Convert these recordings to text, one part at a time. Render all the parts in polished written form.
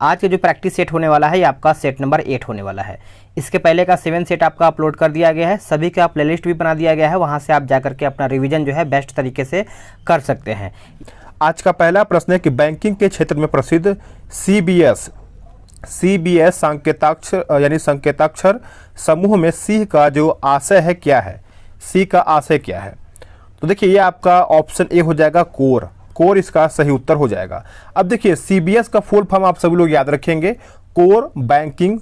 आज के जो प्रैक्टिस सेट होने वाला है ये आपका सेट नंबर 8 होने वाला है। इसके पहले का 7 सेट आपका अपलोड कर दिया गया है, सभी का प्लेलिस्ट भी बना दिया गया है, वहाँ से आप जाकर के अपना रिवीजन जो है बेस्ट तरीके से कर सकते हैं। आज का पहला प्रश्न है कि बैंकिंग के क्षेत्र में प्रसिद्ध सीबीएस संकेताक्षर यानी संकेताक्षर समूह में सी का जो आशय है क्या है? सी का आशय क्या है? तो देखिए ये आपका ऑप्शन ए हो जाएगा कोर इसका सही उत्तर हो जाएगा। अब देखिए सीबीएस का फुल फॉर्म आप सभी लोग याद रखेंगे, कोर बैंकिंग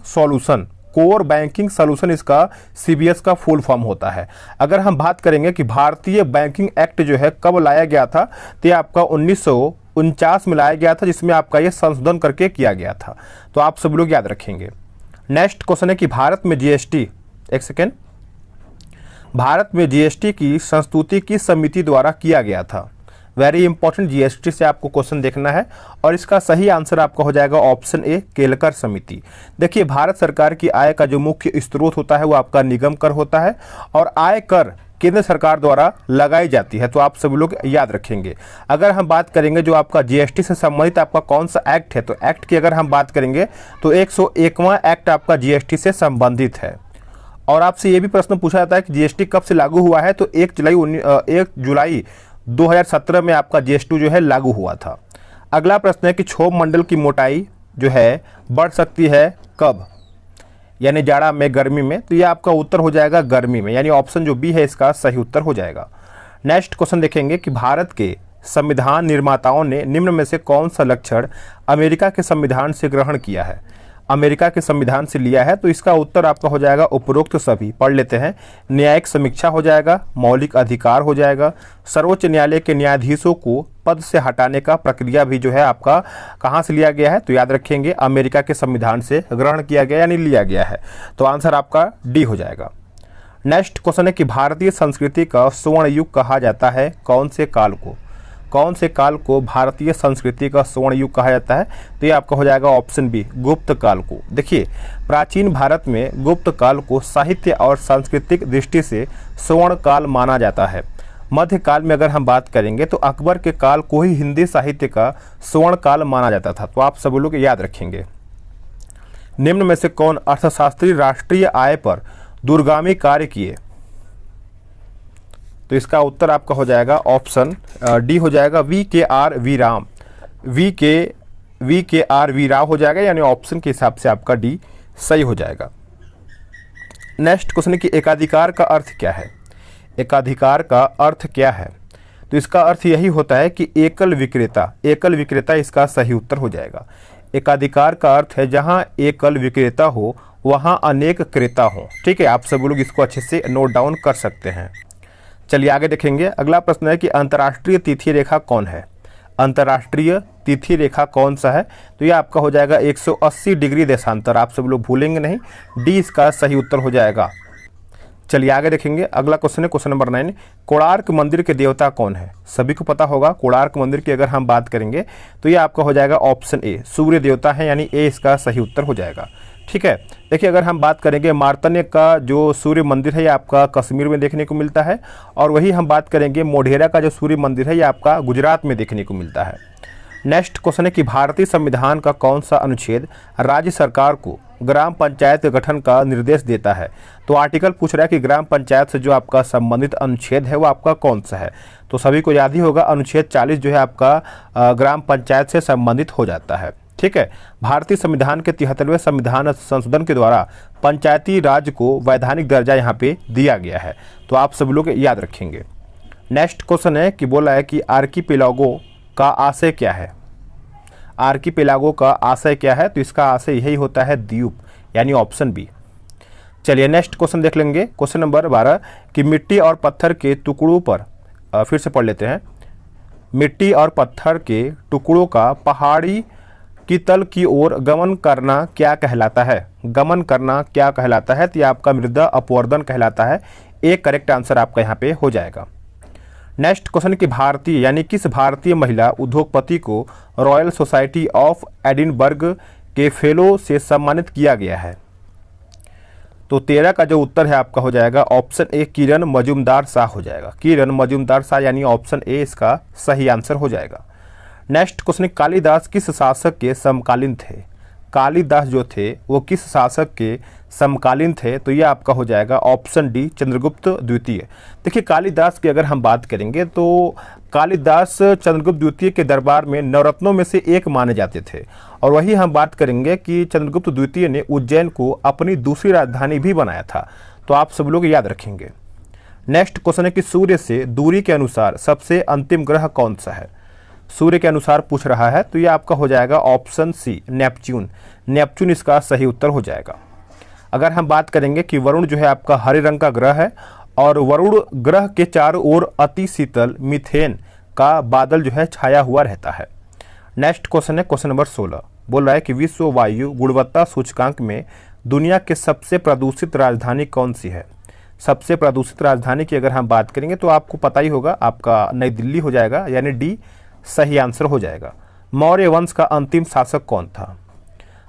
सॉल्यूशन इसका सीबीएस का फुल फॉर्म होता है। अगर हम बात करेंगे कि भारतीय बैंकिंग एक्ट जो है कब लाया गया था, तो ये आपका 1949 में लाया गया था, जिसमें आपका ये संशोधन करके किया गया था। तो आप सब लोग याद रखेंगे। नेक्स्ट क्वेश्चन है कि भारत में जीएसटी की संस्तुति की समिति द्वारा किया गया था। वेरी इंपॉर्टेंट, जीएसटी से आपको क्वेश्चन देखना है और इसका सही आंसर आपका हो जाएगा ऑप्शन ए केलकर समिति। देखिए भारत सरकार की आय का जो मुख्य स्रोत होता है वो आपका निगम कर होता है और आय कर केंद्र सरकार द्वारा लगाई जाती है। तो आप सभी लोग याद रखेंगे। अगर हम बात करेंगे जो आपका जीएसटी से संबंधित आपका कौन सा एक्ट है, तो एक्ट की अगर हम बात करेंगे तो 101वां एक्ट आपका जीएसटी से संबंधित है। और आपसे ये भी प्रश्न पूछा जाता है कि जीएसटी कब से लागू हुआ है, तो 1 जुलाई 2017 में आपका जीएसटी जो है लागू हुआ था। अगला प्रश्न है कि क्षोभ मंडल की मोटाई जो है बढ़ सकती है कब, यानी जाड़ा में, गर्मी में? तो ये आपका उत्तर हो जाएगा गर्मी में, यानी ऑप्शन जो बी है इसका सही उत्तर हो जाएगा। नेक्स्ट क्वेश्चन देखेंगे कि भारत के संविधान निर्माताओं ने निम्न में से कौन सा लक्षण अमेरिका के संविधान से ग्रहण किया है, अमेरिका के संविधान से लिया है? तो इसका उत्तर आपका हो जाएगा उपरोक्त सभी। पढ़ लेते हैं। न्यायिक समीक्षा हो जाएगा, मौलिक अधिकार हो जाएगा, सर्वोच्च न्यायालय के न्यायाधीशों को पद से हटाने का प्रक्रिया भी जो है आपका कहाँ से लिया गया है? तो याद रखेंगे अमेरिका के संविधान से ग्रहण किया गया यानी लिया गया है। तो आंसर आपका डी हो जाएगा। नेक्स्ट क्वेश्चन है कि भारतीय संस्कृति का स्वर्ण युग कहा जाता है कौन से काल को? कौन से काल को भारतीय संस्कृति का स्वर्ण युग कहा जाता है? तो ये आपका हो जाएगा ऑप्शन बी गुप्त काल को। देखिए प्राचीन भारत में गुप्त काल को साहित्य और सांस्कृतिक दृष्टि से स्वर्ण काल माना जाता है। मध्यकाल में अगर हम बात करेंगे तो अकबर के काल को ही हिंदी साहित्य का स्वर्ण काल माना जाता था। तो आप सब लोग याद रखेंगे। निम्न में से कौन अर्थशास्त्री राष्ट्रीय आय पर दूरगामी कार्य किए? तो इसका उत्तर आपका हो जाएगा ऑप्शन डी हो जाएगा वी के आर वी राव हो जाएगा, यानी ऑप्शन के हिसाब से आपका डी सही हो जाएगा। नेक्स्ट क्वेश्चन है कि एकाधिकार का अर्थ क्या है? एकाधिकार का अर्थ क्या है? तो इसका अर्थ यही होता है कि एकल विक्रेता इसका सही उत्तर हो जाएगा। एकाधिकार का अर्थ है जहां एकल विक्रेता हो वहां अनेक क्रेता हो। ठीक है, आप सब लोग इसको अच्छे से नोट डाउन कर सकते हैं। चलिए आगे देखेंगे। अगला प्रश्न है कि अंतर्राष्ट्रीय तिथि रेखा कौन है? अंतर्राष्ट्रीय तिथि रेखा कौन सा है? तो ये आपका हो जाएगा 180 डिग्री देशांतर। आप सब लोग भूलेंगे नहीं, डी इसका सही उत्तर हो जाएगा। चलिए आगे देखेंगे। अगला क्वेश्चन है क्वेश्चन नंबर 9। कोणार्क मंदिर के देवता कौन है? सभी को पता होगा कोणार्क मंदिर की अगर हम बात करेंगे तो ये आपका हो जाएगा ऑप्शन ए सूर्य देवता है, यानी ए इसका सही उत्तर हो जाएगा। ठीक है, देखिए अगर हम बात करेंगे मार्तण्य का जो सूर्य मंदिर है ये आपका कश्मीर में देखने को मिलता है, और वही हम बात करेंगे मोढेरा का जो सूर्य मंदिर है ये आपका गुजरात में देखने को मिलता है। नेक्स्ट क्वेश्चन है कि भारतीय संविधान का कौन सा अनुच्छेद राज्य सरकार को ग्राम पंचायत गठन का निर्देश देता है? तो आर्टिकल पूछ रहा है कि ग्राम पंचायत से जो आपका संबंधित अनुच्छेद है वो आपका कौन सा है? तो सभी को याद ही होगा, अनुच्छेद 40 जो है आपका ग्राम पंचायत से संबंधित हो जाता है। ठीक है, भारतीय संविधान के 73वें संविधान संशोधन के द्वारा पंचायती राज को वैधानिक दर्जा यहाँ पे दिया गया है। तो आप सब लोग याद रखेंगे। नेक्स्ट क्वेश्चन है कि बोला है कि आर्किपेलागो का आशय क्या है? आर्किपेलागो का आशय क्या है? तो इसका आशय यही होता है द्वीप, यानी ऑप्शन बी। चलिए नेक्स्ट क्वेश्चन देख लेंगे। क्वेश्चन नंबर 12 कि मिट्टी और पत्थर के टुकड़ों पर फिर से पढ़ लेते हैं। मिट्टी और पत्थर के टुकड़ों का पहाड़ी की तल की ओर गमन करना क्या कहलाता है? गमन करना क्या कहलाता है? तो ये आपका मृदा अपवर्तन कहलाता है। एक करेक्ट आंसर आपका यहाँ पे हो जाएगा। नेक्स्ट क्वेश्चन कि भारतीय यानी किस भारतीय महिला उद्योगपति को रॉयल सोसाइटी ऑफ एडिनबर्ग के फेलो से सम्मानित किया गया है? तो 13 का जो उत्तर है आपका हो जाएगा ऑप्शन ए किरण मजूमदार शाह हो जाएगा। किरण मजूमदार शाह यानी ऑप्शन ए इसका सही आंसर हो जाएगा। नेक्स्ट क्वेश्चन कालिदास किस शासक के समकालीन थे? कालिदास जो थे वो किस शासक के समकालीन थे? तो ये आपका हो जाएगा ऑप्शन डी, चंद्रगुप्त द्वितीय। देखिए कालिदास की अगर हम बात करेंगे तो कालिदास चंद्रगुप्त द्वितीय के दरबार में नवरत्नों में से एक माने जाते थे। और वही हम बात करेंगे कि चंद्रगुप्त द्वितीय ने उज्जैन को अपनी दूसरी राजधानी भी बनाया था। तो आप सब लोग याद रखेंगे। नेक्स्ट क्वेश्चन है कि सूर्य से दूरी के अनुसार सबसे अंतिम ग्रह कौन सा है? सूर्य के अनुसार पूछ रहा है, तो ये आपका हो जाएगा ऑप्शन सी, नेपच्यून। नेपच्यून इसका सही उत्तर हो जाएगा। अगर हम बात करेंगे कि वरुण जो है आपका हरे रंग का ग्रह है और वरुण ग्रह के चारों ओर अति शीतल मीथेन का बादल जो है छाया हुआ रहता है। नेक्स्ट क्वेश्चन है क्वेश्चन नंबर 16, बोल रहा है कि विश्व वायु गुणवत्ता सूचकांक में दुनिया के सबसे प्रदूषित राजधानी कौन सी है? सबसे प्रदूषित राजधानी की अगर हम बात करेंगे तो आपको पता ही होगा, आपका नई दिल्ली हो जाएगा, यानी डी सही आंसर हो जाएगा। मौर्य वंश का अंतिम शासक कौन था?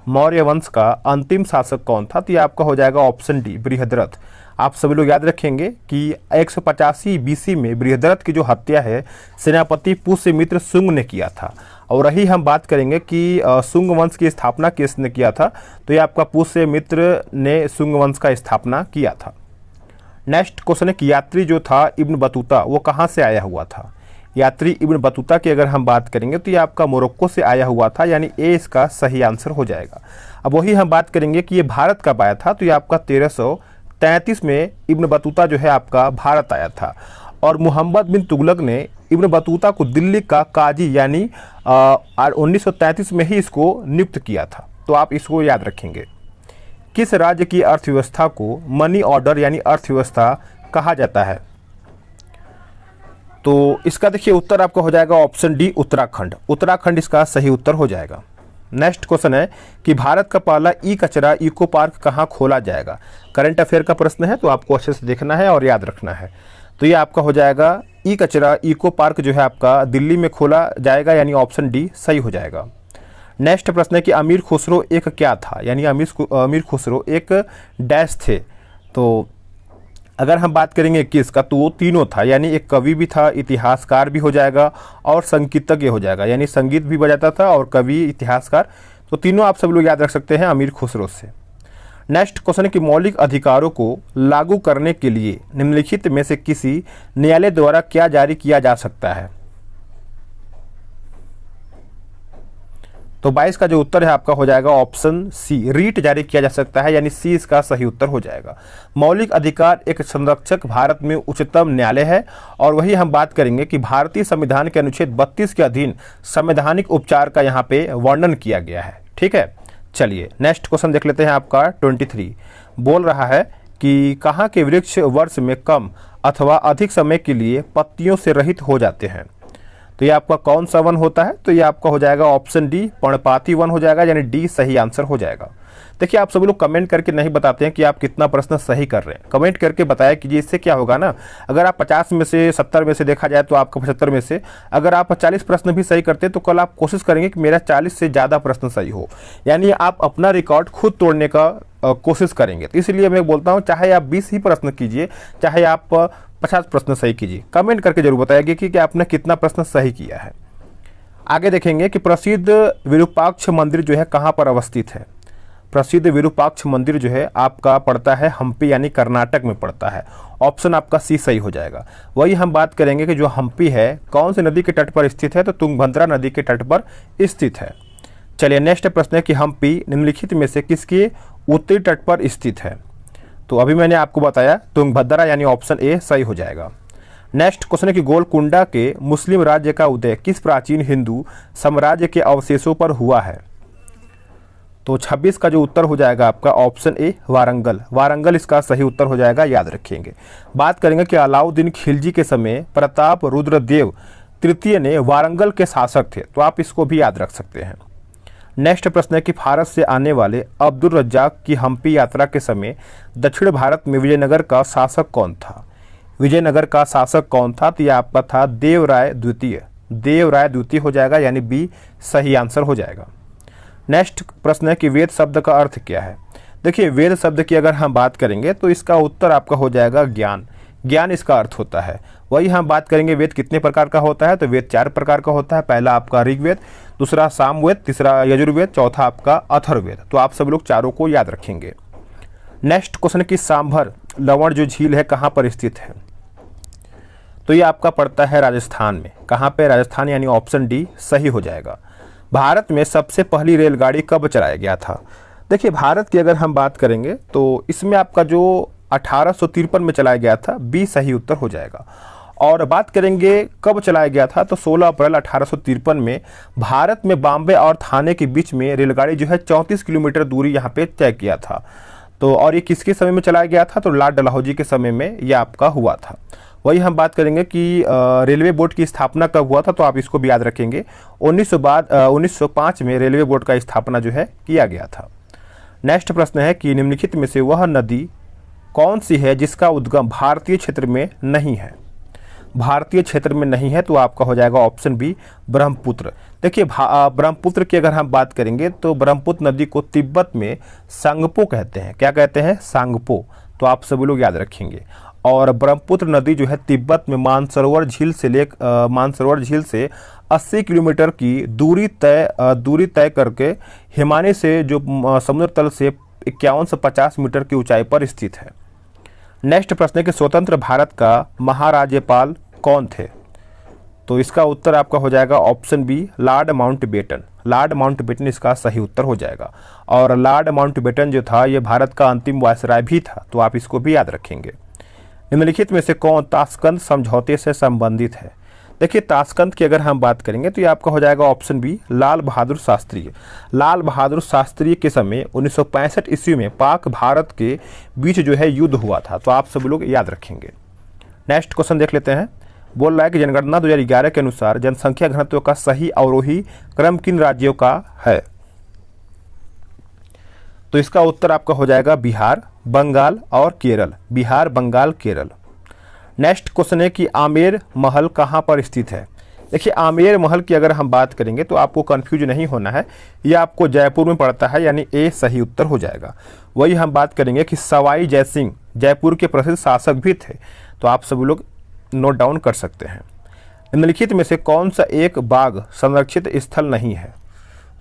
मौर्य वंश का अंतिम शासक कौन था? तो ये आपका हो जाएगा ऑप्शन डी, बृहद्रथ। आप सभी लोग याद रखेंगे कि 185 बीसी में बृहद्रथ की जो हत्या है सेनापति पुष्यमित्र शुंग ने किया था। और रही हम बात करेंगे कि शुंग वंश की स्थापना किसने किया था? तो ये आपका पुष्यमित्र ने शुंग वंश का स्थापना किया था। नेक्स्ट क्वेश्चन है कि यात्री जो था इब्न बतूता वो कहाँ से आया हुआ था? यात्री इब्न बतूता की अगर हम बात करेंगे तो ये आपका मोरक्को से आया हुआ था, यानी ए इसका सही आंसर हो जाएगा। अब वही हम बात करेंगे कि ये भारत कब आया था? तो ये आपका 1333 में इब्न बतूता जो है आपका भारत आया था। और मोहम्मद बिन तुगलक ने इब्न बतूता को दिल्ली का काजी यानी 1933 में ही इसको नियुक्त किया था। तो आप इसको याद रखेंगे। किस राज्य की अर्थव्यवस्था को मनी ऑर्डर यानी अर्थव्यवस्था कहा जाता है? तो इसका देखिए उत्तर आपका हो जाएगा ऑप्शन डी, उत्तराखंड। उत्तराखंड इसका सही उत्तर हो जाएगा। नेक्स्ट क्वेश्चन है कि भारत का पहला ई कचरा इको पार्क कहाँ खोला जाएगा? करंट अफेयर का प्रश्न है, तो आपको अच्छे से देखना है और याद रखना है। तो ये आपका हो जाएगा ई कचरा इको पार्क जो है आपका दिल्ली में खोला जाएगा, यानी ऑप्शन डी सही हो जाएगा। नेक्स्ट प्रश्न है कि अमीर खुसरो एक क्या था? यानी अमीर खुसरो एक डैश थे। तो अगर हम बात करेंगे किसका, तो वो तीनों था, यानी एक कवि भी था, इतिहासकार भी हो जाएगा और संगीतज्ञ हो जाएगा, यानी संगीत भी बजाता था और कवि, इतिहासकार। तो तीनों आप सब लोग याद रख सकते हैं अमीर खुसरो से। नेक्स्ट क्वेश्चन है कि मौलिक अधिकारों को लागू करने के लिए निम्नलिखित में से किसी न्यायालय द्वारा क्या जारी किया जा सकता है? तो 22 का जो उत्तर है आपका हो जाएगा ऑप्शन सी, रीट जारी किया जा सकता है, यानी सी इसका सही उत्तर हो जाएगा। मौलिक अधिकार एक संरक्षक भारत में उच्चतम न्यायालय है। और वही हम बात करेंगे कि भारतीय संविधान के अनुच्छेद 32 के अधीन संवैधानिक उपचार का यहाँ पे वर्णन किया गया है। ठीक है, चलिए नेक्स्ट क्वेश्चन देख लेते हैं। आपका 23 बोल रहा है कि कहाँ के वृक्ष वर्ष में कम अथवा अधिक समय के लिए पत्तियों से रहित हो जाते हैं? तो ये आपका कौन सा वन होता है? तो ये आपका हो जाएगा ऑप्शन डी, पर्णपाती वन हो जाएगा, यानी डी सही आंसर हो जाएगा। देखिए आप सभी लोग कमेंट करके नहीं बताते हैं कि आप कितना प्रश्न सही कर रहे हैं। कमेंट करके बताया कीजिए, इससे क्या होगा ना, अगर आप 50 में से 70 में से देखा जाए तो आपका 75 में से अगर आप 40 प्रश्न भी सही करते हैं तो कल आप कोशिश करेंगे कि मेरा 40 से ज़्यादा प्रश्न सही हो, यानी आप अपना रिकॉर्ड खुद तोड़ने का कोशिश करेंगे। तो इसलिए मैं बोलता हूँ चाहे आप 20 ही प्रश्न कीजिए, चाहे आप 50 प्रश्न सही कीजिए, कमेंट करके जरूर बताइए कि आपने कितना प्रश्न सही किया है। आगे देखेंगे कि प्रसिद्ध विरूपाक्ष मंदिर जो है कहाँ पर अवस्थित है? प्रसिद्ध विरूपाक्ष मंदिर जो है आपका पड़ता है हम्पी, यानी कर्नाटक में पड़ता है। ऑप्शन आपका सी सही हो जाएगा। वही हम बात करेंगे कि जो हम्पी है कौन सी नदी के तट पर स्थित है? तो तुंगभद्रा नदी के तट पर स्थित है। चलिए नेक्स्ट प्रश्न है कि हम्पी निम्नलिखित में से किसके उत्तरी तट पर स्थित है? तो अभी मैंने आपको बताया तुंगभद्रा, यानी ऑप्शन ए सही हो जाएगा। नेक्स्ट क्वेश्चन है कि गोलकुंडा के मुस्लिम राज्य का उदय किस प्राचीन हिंदू साम्राज्य के अवशेषों पर हुआ है? तो 26 का जो उत्तर हो जाएगा आपका ऑप्शन ए, वारंगल। वारंगल इसका सही उत्तर हो जाएगा, याद रखेंगे। बात करेंगे कि अलाउद्दीन खिलजी के समय प्रताप रुद्रदेव तृतीय ने वारंगल के शासक थे, तो आप इसको भी याद रख सकते हैं। नेक्स्ट प्रश्न है कि भारत से आने वाले अब्दुल रज्जाक की हम्पी यात्रा के समय दक्षिण भारत में विजयनगर का शासक कौन था? विजयनगर का शासक कौन था? तो यह आपका था देवराय द्वितीय। देवराय द्वितीय हो जाएगा, यानी बी सही आंसर हो जाएगा। नेक्स्ट प्रश्न है कि वेद शब्द का अर्थ क्या है? देखिए वेद शब्द की अगर हम बात करेंगे तो इसका उत्तर आपका हो जाएगा ज्ञान। ज्ञान इसका अर्थ होता है। वही हम बात करेंगे वेद कितने प्रकार का होता है? तो वेद 4 प्रकार का होता है। पहला आपका ऋग्वेद, दूसरा सामवेद, तीसरा यजुर्वेद, चौथा आपका अथर्ववेद। तो आप सब लोग चारों को याद रखेंगे। नेक्स्ट क्वेश्चन की सांभर लवण जो झील है कहाँ पर स्थित है? तो ये आपका पड़ता है राजस्थान में। कहाँ पे? राजस्थान, यानी ऑप्शन डी सही हो जाएगा। भारत में सबसे पहली रेलगाड़ी कब चलाया गया था? देखिए, भारत की अगर हम बात करेंगे तो इसमें आपका जो 1853 में चलाया गया था, बी सही उत्तर हो जाएगा। और बात करेंगे कब चलाया गया था, तो 16 अप्रैल 1853 में भारत में बॉम्बे और थाने के बीच में रेलगाड़ी जो है 34 किलोमीटर दूरी यहाँ पे तय किया था। तो और ये किसके समय में चलाया गया था? तो लॉर्ड डलहौजी के समय में ये आपका हुआ था। वही हम बात करेंगे कि रेलवे बोर्ड की स्थापना कब हुआ था, तो आप इसको भी याद रखेंगे। 1905 में रेलवे बोर्ड का स्थापना जो है किया गया था। नेक्स्ट प्रश्न है कि निम्नलिखित में से वह नदी कौन सी है जिसका उद्गम भारतीय क्षेत्र में नहीं है? भारतीय क्षेत्र में नहीं है तो आपका हो जाएगा ऑप्शन बी ब्रह्मपुत्र। देखिए, ब्रह्मपुत्र की अगर हम बात करेंगे तो ब्रह्मपुत्र नदी को तिब्बत में सांगपो कहते हैं। क्या कहते हैं? सांगपो। तो आप सभी लोग याद रखेंगे। और ब्रह्मपुत्र नदी जो है तिब्बत में मानसरोवर झील से 80 किलोमीटर की दूरी तय करके हिमालय से जो समुद्र तल से 51 से 50 मीटर की ऊंचाई पर स्थित है। नेक्स्ट प्रश्न है कि स्वतंत्र भारत का महाराज्यपाल कौन थे? तो इसका उत्तर आपका हो जाएगा option B Lord Mountbatten. Lord Mountbatten इसका सही उत्तर हो जाएगा। और लॉर्ड माउंटबेटन जो था ये भारत का अंतिम वायसराय भी था, तो आप इसको भी याद रखेंगे। निम्नलिखित में से कौन ताशकंद समझौते से संबंधित है? देखिए, ताशकंद की अगर हम बात करेंगे तो ये आपका हो जाएगा ऑप्शन बी लाल बहादुर शास्त्री। लाल बहादुर शास्त्री के समय 1965 ईस्वी में पाक भारत के बीच जो है युद्ध हुआ था। तो आप सब लोग याद रखेंगे। नेक्स्ट क्वेश्चन देख लेते हैं। बोल रहा है कि जनगणना 2011 के अनुसार जनसंख्या घनत्व का सही अवरोही क्रम किन राज्यों का है? तो इसका उत्तर आपका हो जाएगा बिहार, बंगाल और केरल। बिहार, बंगाल, केरल। नेक्स्ट क्वेश्चन है कि आमेर महल कहाँ पर स्थित है? देखिए, आमेर महल की अगर हम बात करेंगे तो आपको कंफ्यूज नहीं होना है, यह आपको जयपुर में पड़ता है, यानी ए सही उत्तर हो जाएगा। वही हम बात करेंगे कि सवाई जयसिंह जयपुर के प्रसिद्ध शासक भी थे, तो आप सभी लोग नोट डाउन कर सकते हैं। निम्नलिखित में से कौन सा एक बाघ संरक्षित स्थल नहीं है?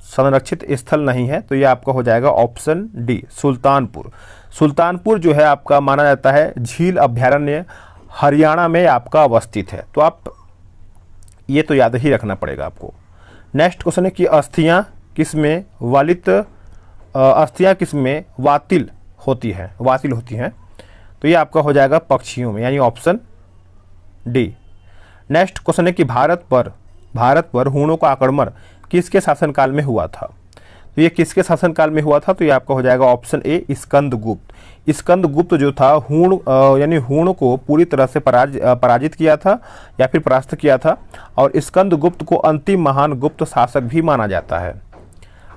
संरक्षित स्थल नहीं है तो ये आपका हो जाएगा ऑप्शन डी सुल्तानपुर। सुल्तानपुर जो है आपका माना जाता है झील अभ्यारण्य हरियाणा में आपका अवस्थित है, तो आप ये तो याद ही रखना पड़ेगा आपको। नेक्स्ट क्वेश्चन है कि अस्थियां किसमें वातिल होती हैं? तो ये आपका हो जाएगा पक्षियों में, यानी ऑप्शन डी। नेक्स्ट क्वेश्चन है कि भारत पर हूणों का आक्रमण किसके शासनकाल में हुआ था? तो ये किसके शासनकाल में हुआ था? तो ये आपका हो जाएगा ऑप्शन ए स्कंदगुप्त। स्कंदगुप्त जो था हूण को पूरी तरह से पराजित किया था या फिर परास्त किया था, और स्कंदगुप्त को अंतिम महान गुप्त शासक भी माना जाता है।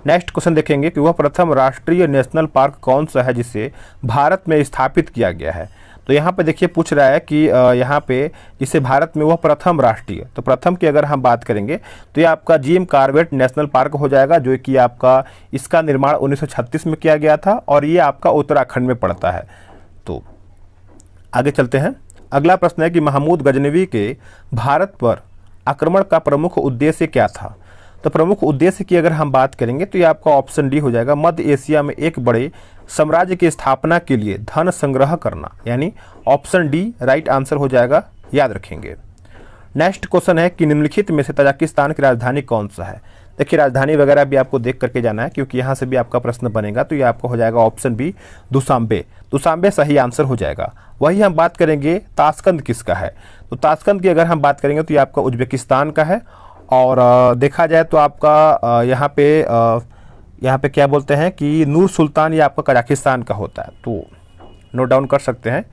नेक्स्ट क्वेश्चन देखेंगे कि वह प्रथम राष्ट्रीय नेशनल पार्क कौन सा है जिसे भारत में स्थापित किया गया है? तो यहाँ पे देखिए पूछ रहा है कि यहाँ पे जिसे भारत में वह प्रथम राष्ट्रीय, तो प्रथम की अगर हम बात करेंगे तो ये आपका जिम कॉर्बेट नेशनल पार्क हो जाएगा, जो कि आपका इसका निर्माण 1936 में किया गया था और ये आपका उत्तराखंड में पड़ता है। तो आगे चलते हैं। अगला प्रश्न है कि महमूद गजनवी के भारत पर आक्रमण का प्रमुख उद्देश्य क्या था? तो प्रमुख उद्देश्य की अगर हम बात करेंगे तो ये आपका ऑप्शन डी हो जाएगा मध्य एशिया में एक बड़े साम्राज्य की स्थापना के लिए धन संग्रह करना, यानी ऑप्शन डी राइट आंसर हो जाएगा, याद रखेंगे। नेक्स्ट क्वेश्चन है कि निम्नलिखित में से तजाकिस्तान की राजधानी कौन सा है? देखिए, राजधानी वगैरह भी आपको देख करके जाना है क्योंकि यहाँ से भी आपका प्रश्न बनेगा, तो ये आपको हो जाएगा ऑप्शन बी दुशांबे। दुशांबे सही आंसर हो जाएगा। वही हम बात करेंगे ताशकंद किसका है? तो ताशकंद की अगर हम बात करेंगे तो ये आपका उज्बेकिस्तान का है, और देखा जाए तो आपका यहाँ पे क्या बोलते हैं कि नूर सुल्तान ये आपका कजाकिस्तान का होता है, तो नोट डाउन कर सकते हैं।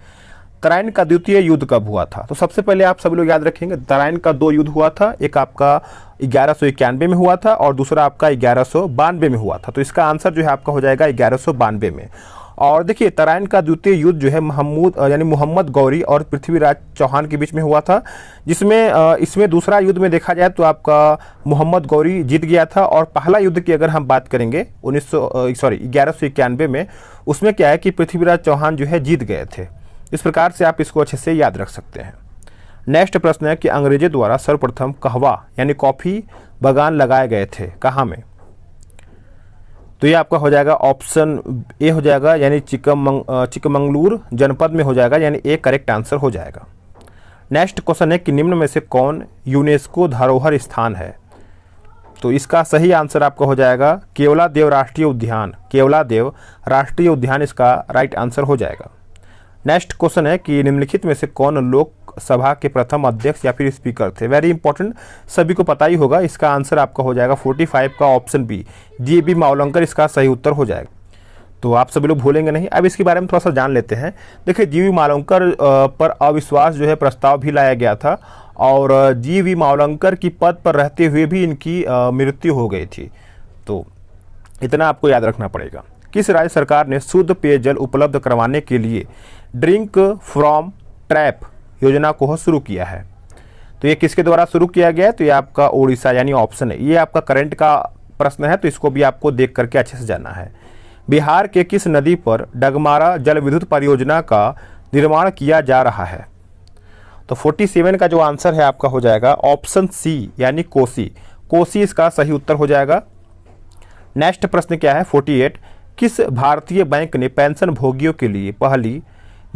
तराइन का द्वितीय युद्ध कब हुआ था? तो सबसे पहले आप सभी लोग याद रखेंगे तराइन का 2 युद्ध हुआ था, एक आपका 1191 में हुआ था और दूसरा आपका 1192 में हुआ था। तो इसका आंसर जो है आपका हो जाएगा 1192 में। और देखिए, तराइन का द्वितीय युद्ध जो है मोहम्मद गौरी और पृथ्वीराज चौहान के बीच में हुआ था, जिसमें इसमें दूसरा युद्ध में देखा जाए तो आपका मोहम्मद गौरी जीत गया था, और पहला युद्ध की अगर हम बात करेंगे 1191 में, उसमें क्या है कि पृथ्वीराज चौहान जो है जीत गए थे। इस प्रकार से आप इसको अच्छे से याद रख सकते हैं। नेक्स्ट प्रश्न है कि अंग्रेजों द्वारा सर्वप्रथम कहवा यानी कॉफ़ी बागान लगाए गए थे, कहाँ में? तो ये आपका हो जाएगा ऑप्शन ए हो जाएगा, यानी चिकमंगलूर जनपद में हो जाएगा, यानी ए करेक्ट आंसर हो जाएगा। नेक्स्ट क्वेश्चन है कि निम्न में से कौन यूनेस्को धरोहर स्थान है? तो इसका सही आंसर आपका हो जाएगा केवलादेव राष्ट्रीय उद्यान। केवलादेव राष्ट्रीय उद्यान इसका राइट आंसर हो जाएगा। नेक्स्ट क्वेश्चन है कि निम्नलिखित में से कौन लोकसभा के प्रथम अध्यक्ष या फिर स्पीकर थे? वेरी इंपॉर्टेंट, सभी को पता ही होगा। इसका आंसर आपका हो जाएगा 45 का ऑप्शन बी, जी.बी. मावलंकर इसका सही उत्तर हो जाएगा। तो आप सभी लोग भूलेंगे नहीं। अब इसके बारे में थोड़ा सा जान लेते हैं। देखिए, जी.बी. मावलंकर पर अविश्वास जो है प्रस्ताव भी लाया गया था और जी.बी. मावलंकर की पद पर रहते हुए भी इनकी मृत्यु हो गई थी। तो इतना आपको याद रखना पड़ेगा। किस राज्य सरकार ने शुद्ध पेयजल उपलब्ध करवाने के लिए ड्रिंक फ्रॉम टैप योजना को शुरू किया है? तो ये किसके द्वारा शुरू किया गया है? तो ये आपका उड़ीसा, यानी ऑप्शन है। ये आपका करंट का प्रश्न है, तो इसको भी आपको देख करके अच्छे से जानना है। बिहार के किस नदी पर डगमारा जल विद्युत परियोजना का निर्माण किया जा रहा है? तो 47 का जो आंसर है आपका हो जाएगा ऑप्शन सी, यानी कोसी। कोसी इसका सही उत्तर हो जाएगा। नेक्स्ट प्रश्न क्या है 48, किस भारतीय बैंक ने पेंशन भोगियों के लिए पहली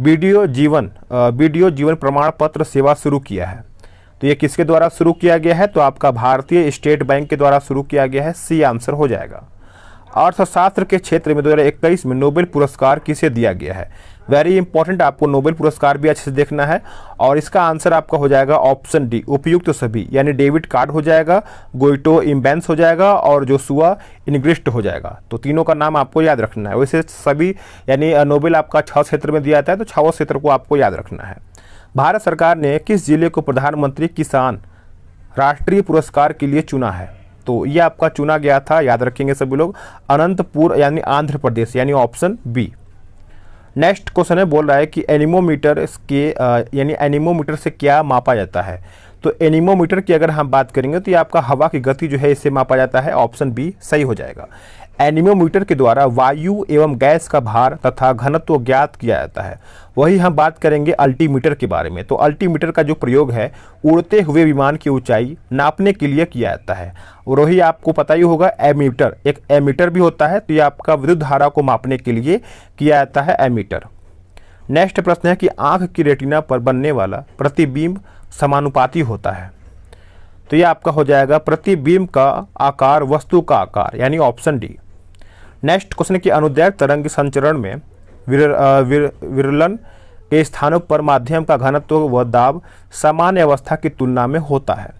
वीडियो जीवन प्रमाण पत्र सेवा शुरू किया है? तो ये किसके द्वारा शुरू किया गया है? तो आपका भारतीय स्टेट बैंक के द्वारा शुरू किया गया है, सी आंसर हो जाएगा। अर्थशास्त्र के क्षेत्र में 2021 में नोबेल पुरस्कार किसे दिया गया है? वेरी इंपॉर्टेंट, आपको नोबेल पुरस्कार भी अच्छे से देखना है और इसका आंसर आपका हो जाएगा ऑप्शन डी, उपयुक्त सभी, यानी डेविड कार्ड हो जाएगा, गोइटो इम्बेंस हो जाएगा और जोशुआ इनग्रिस्ट हो जाएगा। तो तीनों का नाम आपको याद रखना है। वैसे सभी यानी नोबेल आपका 6 क्षेत्र में दिया जाता है, तो 6 क्षेत्र को आपको याद रखना है। भारत सरकार ने किस जिले को प्रधानमंत्री किसान राष्ट्रीय पुरस्कार के लिए चुना है? तो ये आपका चुना गया था, याद रखेंगे सभी लोग, अनंतपुर यानी आंध्र प्रदेश, यानी ऑप्शन बी। नेक्स्ट क्वेश्चन है, बोल रहा है कि एनीमोमीटर यानी एनीमोमीटर से क्या मापा जाता है? तो एनीमोमीटर की अगर हम बात करेंगे तो ये आपका हवा की गति जो है इससे मापा जाता है, ऑप्शन बी सही हो जाएगा। एनीमोमीटर के द्वारा वायु एवं गैस का भार तथा घनत्व ज्ञात किया जाता है। वही हम बात करेंगे अल्टीमीटर के बारे में। तो अल्टीमीटर का जो प्रयोग है उड़ते हुए विमान की ऊंचाई नापने के लिए किया जाता है। और वही आपको पता ही होगा एमीटर, एक एमीटर भी होता है, तो ये आपका विद्युत धारा को मापने के लिए किया जाता है एमीटर। नेक्स्ट प्रश्न है कि आंख की रेटिना पर बनने वाला प्रतिबिंब समानुपाती होता है? तो ये आपका हो जाएगा प्रतिबिंब का आकार वस्तु का आकार, यानी ऑप्शन डी। नेक्स्ट क्वेश्चन की अनुदैर्घ्य तरंग संचरण में विरलन के स्थानों पर माध्यम का घनत्व व दाब सामान्य अवस्था की तुलना में होता है?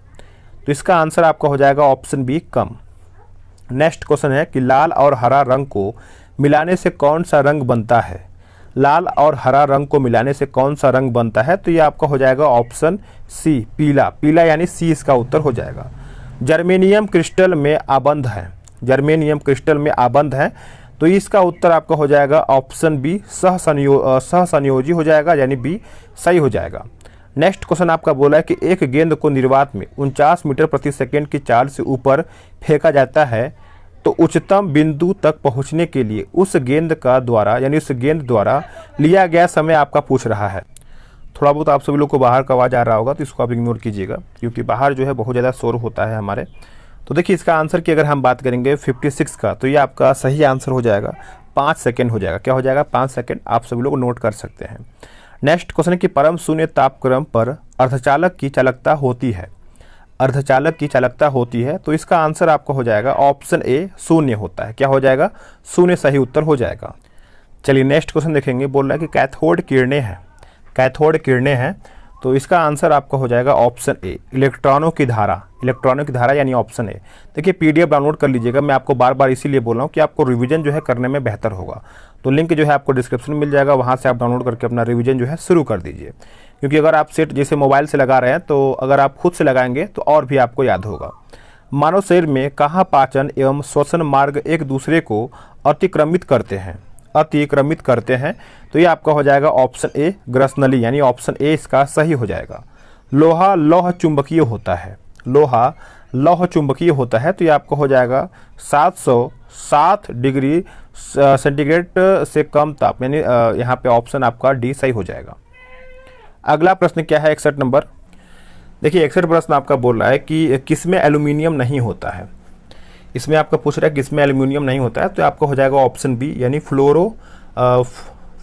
तो इसका आंसर आपका हो जाएगा ऑप्शन बी कम। नेक्स्ट क्वेश्चन है कि लाल और हरा रंग को मिलाने से कौन सा रंग बनता है? लाल और हरा रंग को मिलाने से कौन सा रंग बनता है? तो ये आपका हो जाएगा ऑप्शन सी, पीला। पीला यानी सी इसका उत्तर हो जाएगा। जर्मेनियम क्रिस्टल में आबंध है, जर्मेनियम क्रिस्टल में आबंध है, तो इसका उत्तर आपका हो जाएगा ऑप्शन बी, सहसंयोजी हो जाएगा, यानी बी सही हो जाएगा। नेक्स्ट क्वेश्चन आपका बोला है कि एक गेंद को निर्वात में 49 मीटर प्रति सेकेंड की चाल से ऊपर फेंका जाता है, तो उच्चतम बिंदु तक पहुंचने के लिए उस गेंद का द्वारा यानी उस गेंद द्वारा लिया गया समय आपका पूछ रहा है। थोड़ा बहुत आप सभी लोग को बाहर का आवाज़ आ रहा होगा, तो इसको आप इग्नोर कीजिएगा क्योंकि बाहर जो है बहुत ज़्यादा शोर होता है हमारे। तो देखिए इसका आंसर की अगर हम बात करेंगे 56 का, तो ये आपका सही आंसर हो जाएगा 5 सेकेंड हो जाएगा। क्या हो जाएगा? 5 सेकेंड। आप सभी लोग नोट कर सकते हैं। नेक्स्ट क्वेश्चन की परम शून्य तापक्रम पर अर्धचालक की चालकता होती है? अर्धचालक की चालकता होती है, तो इसका आंसर आपका हो जाएगा ऑप्शन ए, शून्य होता है। क्या हो जाएगा? शून्य सही उत्तर हो जाएगा। चलिए नेक्स्ट क्वेश्चन देखेंगे। बोल रहा है कि कैथोड किरणें हैं, कैथोड किरणें हैं, तो इसका आंसर आपका हो जाएगा ऑप्शन ए, इलेक्ट्रॉनों की धारा। इलेक्ट्रॉनों की धारा यानी ऑप्शन ए। देखिए पीडीएफ डाउनलोड कर लीजिएगा, मैं आपको बार बार इसीलिए बोल रहा हूँ कि आपको रिवीजन जो है करने में बेहतर होगा। तो लिंक जो है आपको डिस्क्रिप्शन में मिल जाएगा, वहाँ से आप डाउनलोड करके अपना रिवीजन जो है शुरू कर दीजिए। क्योंकि अगर आप सेट जैसे मोबाइल से लगा रहे हैं, तो अगर आप खुद से लगाएंगे तो और भी आपको याद होगा। मानव शरीर में कहाँ पाचन एवं श्वसन मार्ग एक दूसरे को अतिक्रमित करते हैं? अतिक्रमित करते हैं, तो ये आपका हो जाएगा ऑप्शन ए, ग्रसनली, यानी ऑप्शन ए इसका सही हो जाएगा। लोहा लौह चुंबकीय होता है, लोहा लौह चुंबकीय होता है, तो ये आपका हो जाएगा 707 डिग्री सेंटीग्रेड से कम ताप, यानी यहाँ पे ऑप्शन आपका डी सही हो जाएगा। अगला प्रश्न क्या है 61 नंबर। देखिए 61 प्रश्न आपका बोल रहा है कि किसमें एल्यूमिनियम नहीं होता है। इसमें आपका पूछ रहा है किसमें एल्यूमिनियम नहीं होता है, तो आपका हो जाएगा ऑप्शन बी यानी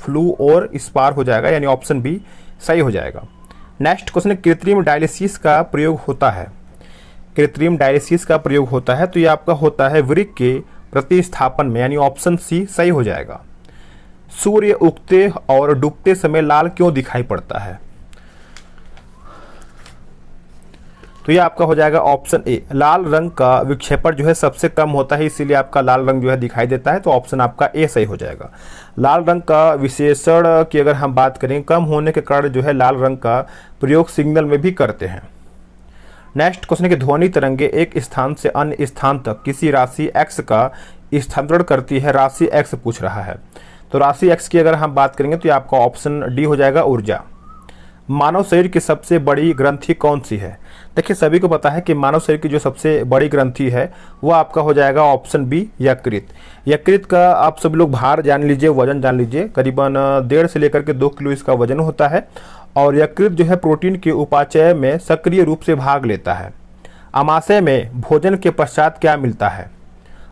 फ्लू और स्पार हो जाएगा, यानी ऑप्शन बी सही हो जाएगा। नेक्स्ट क्वेश्चन, कृत्रिम डायलिसिस का प्रयोग होता है। कृत्रिम डायलिसिस का प्रयोग होता है तो ये आपका होता है वृक्क के प्रतिस्थापन में, यानी ऑप्शन सी सही हो जाएगा। सूर्य उगते और डूबते समय लाल क्यों दिखाई पड़ता है, तो ये आपका हो जाएगा ऑप्शन ए। लाल रंग का विक्षेपण जो है सबसे कम होता है, इसीलिए आपका लाल रंग जो है दिखाई देता है, तो ऑप्शन आपका ए सही हो जाएगा। लाल रंग का विशेषण की अगर हम बात करें, कम होने के कारण जो है लाल रंग का प्रयोग सिग्नल में भी करते हैं। नेक्स्ट क्वेश्चन है कि ध्वनि तरंगे एक स्थान से अन्य स्थान तक किसी राशि x का स्थानांतरण करती है। राशि x पूछ रहा है, तो राशि x की अगर हम बात करेंगे तो ये आपका ऑप्शन डी हो जाएगा, ऊर्जा। मानव शरीर की सबसे बड़ी ग्रंथि कौन सी है। देखिए सभी को पता है कि मानव शरीर की जो सबसे बड़ी ग्रंथि है वो आपका हो जाएगा ऑप्शन बी, यकृत। यकृत का आप सभी लोग भार जान लीजिए, वजन जान लीजिए, करीबन 1.5 से लेकर के 2 किलो इसका वजन होता है। और यकृत जो है प्रोटीन के उपाचय में सक्रिय रूप से भाग लेता है। अमाशय में भोजन के पश्चात क्या मिलता है।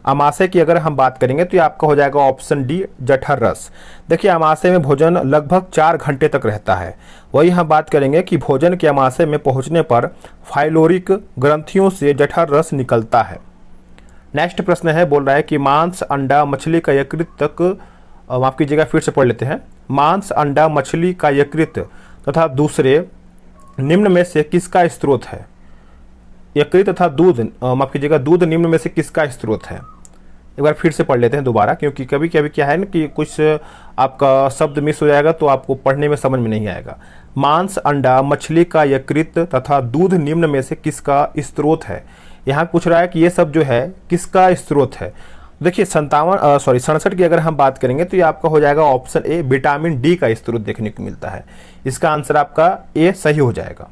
अमाशय की अगर हम बात करेंगे तो ये आपका हो जाएगा ऑप्शन डी, जठर रस। देखिए अमाशय में भोजन लगभग 4 घंटे तक रहता है। वही हम बात करेंगे कि भोजन के अमाशय में पहुंचने पर फाइलोरिक ग्रंथियों से जठर रस निकलता है। नेक्स्ट प्रश्न है, बोल रहा है कि मांस, अंडा, मछली का यकृत तक, माफ कीजिएगा फिर से पढ़ लेते हैं। मांस, अंडा, मछली का यकृत तथा दूसरे निम्न में से किसका स्रोत है। यकृत तथा दूध, माफ कीजिएगा दूध निम्न में से किसका स्रोत है। एक बार फिर से पढ़ लेते हैं दोबारा, क्योंकि कभी कभी क्या है ना कि कुछ आपका शब्द मिस हो जाएगा तो आपको पढ़ने में समझ में नहीं आएगा। मांस, अंडा, मछली का यकृत तथा दूध निम्न में से किसका स्रोत है। यहाँ पूछ रहा है कि ये सब जो है किसका स्रोत है। देखिए 67 की अगर हम बात करेंगे तो ये आपका हो जाएगा ऑप्शन ए, विटामिन डी का स्रोत देखने को मिलता है। इसका आंसर आपका ए सही हो जाएगा।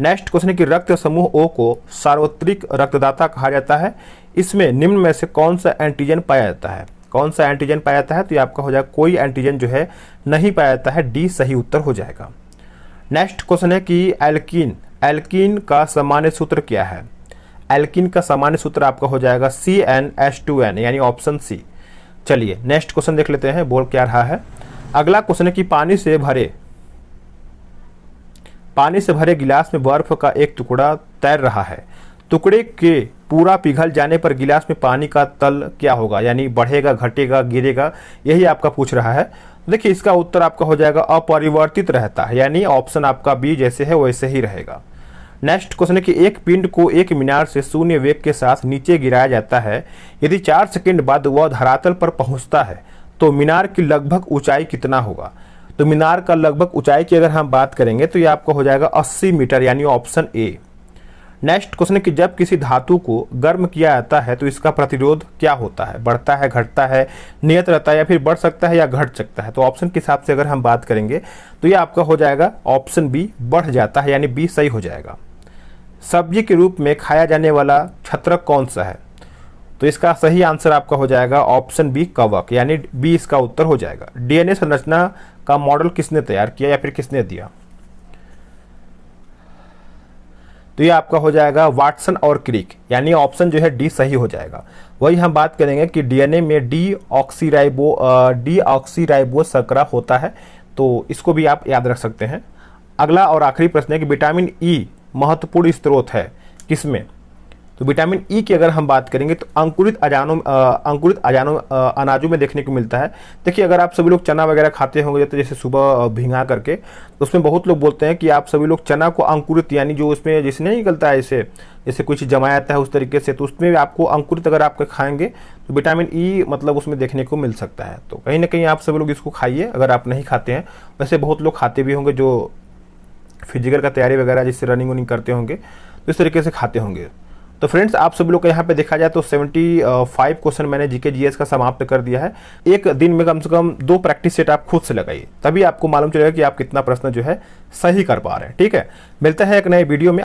नेक्स्ट क्वेश्चन है कि रक्त समूह ओ को सार्वत्रिक रक्तदाता कहा जाता है। इसमें निम्न में से कौन सा एंटीजन पाया जाता है। कौन सा एंटीजन पाया जाता है, तो ये आपका हो जाएगा कोई एंटीजन जो है नहीं पाया जाता है, डी सही उत्तर हो जाएगा। नेक्स्ट क्वेश्चन है कि एल्कीन का सामान्य सूत्र क्या है। एल्कीन का सामान्य सूत्र आपका हो जाएगा CnH2n, यानी ऑप्शन सी। चलिए नेक्स्ट क्वेश्चन देख लेते हैं, बोल क्या रहा है। अगला क्वेश्चन है कि पानी से भरे गिलास में बर्फ का एक टुकड़ा तैर रहा है। टुकड़े के पूरा पिघल जाने पर गिलास में पानी का तल क्या होगा, यानी बढ़ेगा, घटेगा, गिरेगा, यही आपका पूछ रहा है। देखिए इसका उत्तर आपका हो जाएगा अपरिवर्तित रहता है, यानी ऑप्शन आपका बी जैसे है वैसे ही रहेगा। नेक्स्ट क्वेश्चन है कि एक पिंड को एक मीनार से शून्य वेग के साथ नीचे गिराया जाता है। यदि 4 सेकंड बाद वह धरातल पर पहुंचता है तो मीनार की लगभग ऊंचाई कितना होगा। तो मीनार का लगभग ऊंचाई की अगर हम बात करेंगे तो ये आपका हो जाएगा 80 मीटर, यानी ऑप्शन ए। नेक्स्ट क्वेश्चन है कि जब किसी धातु को गर्म किया जाता है तो इसका प्रतिरोध क्या होता है, बढ़ता है, घटता है, नियत रहता है, या फिर बढ़ सकता है या घट सकता है। तो ऑप्शन के हिसाब से अगर हम बात करेंगे तो ये आपका हो जाएगा ऑप्शन बी, बढ़ जाता है, यानी बी सही हो जाएगा। सब्जी के रूप में खाया जाने वाला छत्रक कौन सा है, तो इसका सही आंसर आपका हो जाएगा ऑप्शन बी, कवक, यानी बी इसका उत्तर हो जाएगा। डीएनए संरचना का मॉडल किसने तैयार किया या फिर किसने दिया, तो ये आपका हो जाएगा वाटसन और क्रिक, यानी ऑप्शन जो है डी सही हो जाएगा। वही हम बात करेंगे कि डीएनए में डीऑक्सीराइबो शर्करा होता है, तो इसको भी आप याद रख सकते हैं। अगला और आखिरी प्रश्न है कि विटामिन ई महत्वपूर्ण स्रोत है किसमें। तो विटामिन ई की अगर हम बात करेंगे तो अंकुरित अनाजों में देखने को मिलता है। देखिए अगर आप सभी लोग चना वगैरह खाते होंगे तो जैसे सुबह भिंगा करके, तो उसमें बहुत लोग बोलते हैं कि आप सभी लोग चना को अंकुरित, यानी जो उसमें जैसे नहीं निकलता है जैसे कुछ जमाया जाता है उस तरीके से, तो उसमें आपको अंकुरित अगर आप खाएंगे तो विटामिन ई मतलब उसमें देखने को मिल सकता है। तो कहीं ना कहीं आप सभी लोग इसको खाइए अगर आप नहीं खाते हैं। वैसे बहुत लोग खाते भी होंगे जो फिजिकल का तैयारी वगैरह जिससे रनिंग वनिंग करते होंगे, तो इस तरीके से खाते होंगे। तो फ्रेंड्स आप सभी लोग का यहाँ पे देखा जाए तो 75 क्वेश्चन मैंने जीके जीएस का समाप्त कर दिया है। एक दिन में कम से कम 2 प्रैक्टिस सेट आप खुद से लगाइए, तभी आपको मालूम चलेगा कि आप कितना प्रश्न जो है सही कर पा रहे हैं। ठीक है, मिलते हैं एक नए वीडियो में।